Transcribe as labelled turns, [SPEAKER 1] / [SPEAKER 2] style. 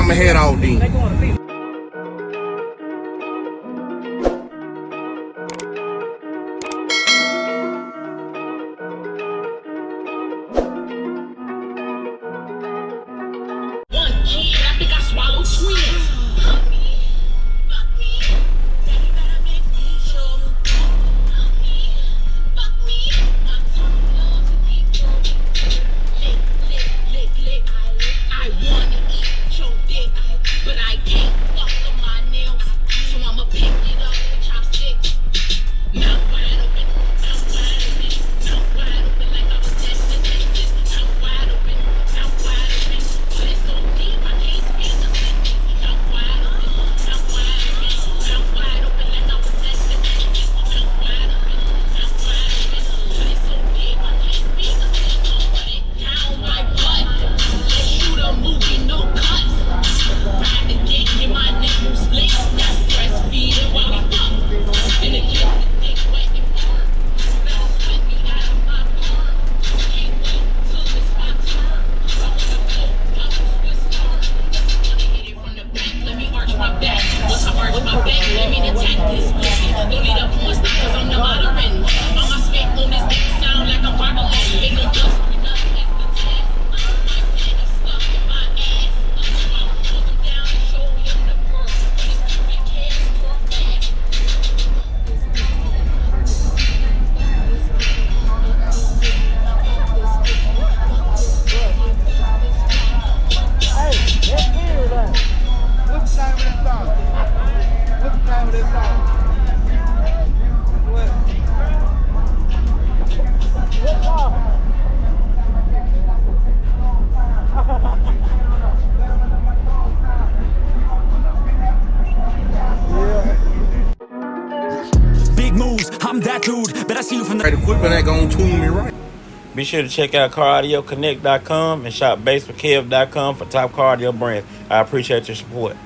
[SPEAKER 1] I'ma head out then.
[SPEAKER 2] I'm that dude, but I see you from the
[SPEAKER 1] equipment ain't gonna tune me right.
[SPEAKER 3] Be sure to check out CarAudioConnect.com and shop BASSWITHKEV.com for top car audio brands. I appreciate your support.